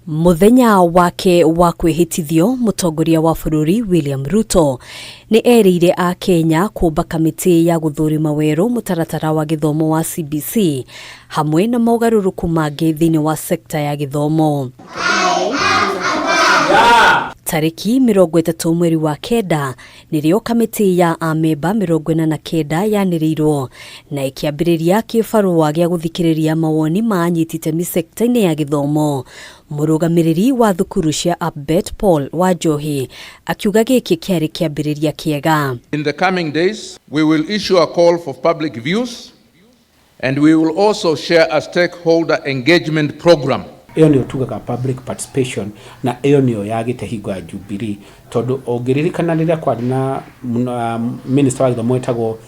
Muthenya wake wa kwihitithio mutongoria wa bururi William Ruto ni erire a Kenya kumba kamiti ya guthurima weru mutaratara wa githomo wa CBC hamwe na mogaruruku mangi thini wa sekta ya githomo. Tariki 30 mweri wa kenda nirio kamiti ya amemba 49 yaniriirwo na ikiambiriria kibarua gia guthikiriria mawoni ma anyititemi sekta-ini ya githomo. Murugamiriri wa thukuru cia Abet Paul wa Johi akiuga giki kiari kiambiriria kiega. In the coming days we will issue a call for public views and we will also share a stakeholder engagement program. Iyo niyo tugaga public participation na iyo niyo yagite higo ya Jubilee tondu ongiririkana riria kwari na minister wa githomo etagwo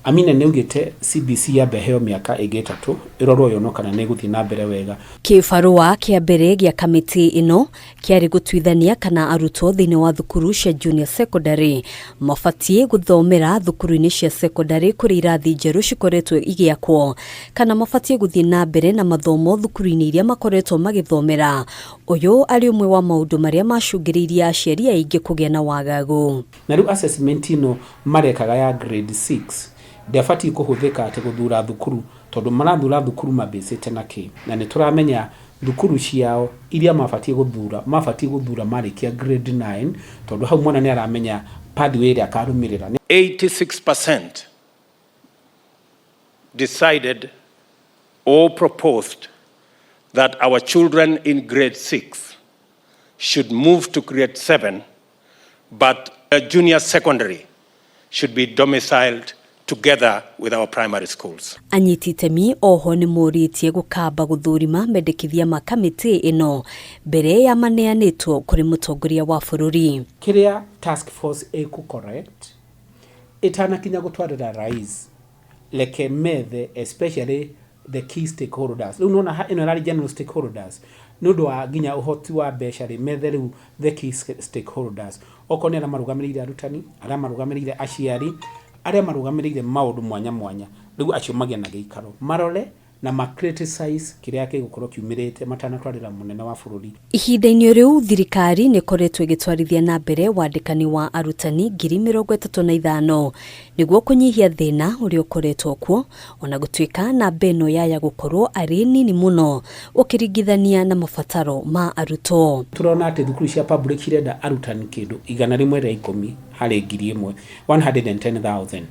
Amina neugite CBC ya beheo miaka igetatu irorwo yono kana neguthi na mbere wega. Kibarua kia mbere gia kamiti ino kiari gutwithania kana arutwo thini wa thukuru cia junior secondary mafatie guthomera thukuru-ini cia secondary kuri irathi njeru cikoretwo igiakwo kana mafatie guthi na mbere na mathomo thukuru-ini iria makoretwo magithomera. Uyu ari umwe wa maundu maria macungiriria aciari aingi kugia na wagagu. Na riu assessment ino marekaga ya grade 6 ndefati kuhuthika ate guthura thukuru tondu marathura thukuru mabesete naki na ni turamenya thukuru ciao iria mafatie guthura marikia grade 9 tondu hau mwana ni aramenya pathway iria akarumirira. 86% decided or proposed that our children in grade 6 should move to grade 7, but junior secondary should be domiciled together with our primary schools. Anyititemi oho ni muritie gukamba guthurima mendekithia ma kamiti ino mbere ya maneanitwo kuri mutongoria wa bururi. Kiria task force eku correct itana kinya gutwarira rais leke methe especially the key stakeholders. Unaona ino rali general stakeholders nudo wa ginya uhoti wa beshari metheru the key stakeholders okone ara marugamirire arutani ara marugamirire aciari aria marugamirire maundu mwanya rigu acio magia na giikaro marole na criticize kiria kigukorwo kiumirite matanatwarira munene wa bururi. Ihinda-ini riu thirikari ni koretwo igitwarithia na mbere wandikani wa arutani 35,000 niguo kunyihia thina uria ukoretwo kuo ona gutwika na beno yaya gukorwo ari nini muno ukiringithania na mabataro ma arutwo. Turona ati thukuru cia public irenda arutani kindu 110 hari 110,000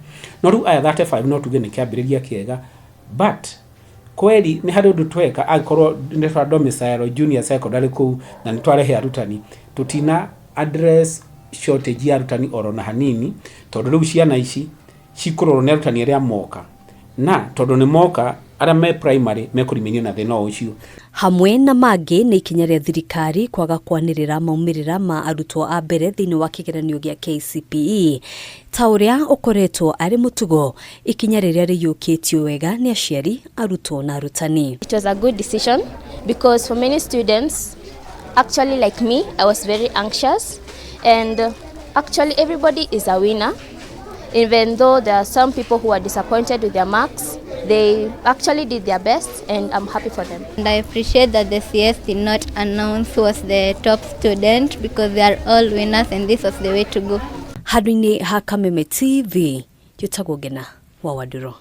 no riu aya 35 no tuge ni kiambiriria kiega but kweli ni hari undu tweka akorwo ni twa domicile junior secondary ku na ni twarehe arutani tutina address shortage ya arutani orona hanini tondu riu ciana ici cikurorwo ni arutani aria moka na tondu ni moka ara me primary me kuriminio na thina ucio. Hamwe na mangi ni ikinya ria thirikari kwaga kwanirira maumirira ma arutwo a mbere thini wa kigeranio gia KCPE ta uria ukoretwo ari mutugo ikinya riria riyukitio wega ni aciari arutwo na arutani. It was a good decision because for many students, actually like me, I was very anxious and actually everybody is a winner. Even though there are some people who are disappointed with their marks, they actually did their best and I'm happy for them. And I appreciate that the CS did not announce who was the top student because they are all winners and this was the way to go. Hadwini ha Kameme TV, Yutagogena wa Waduro.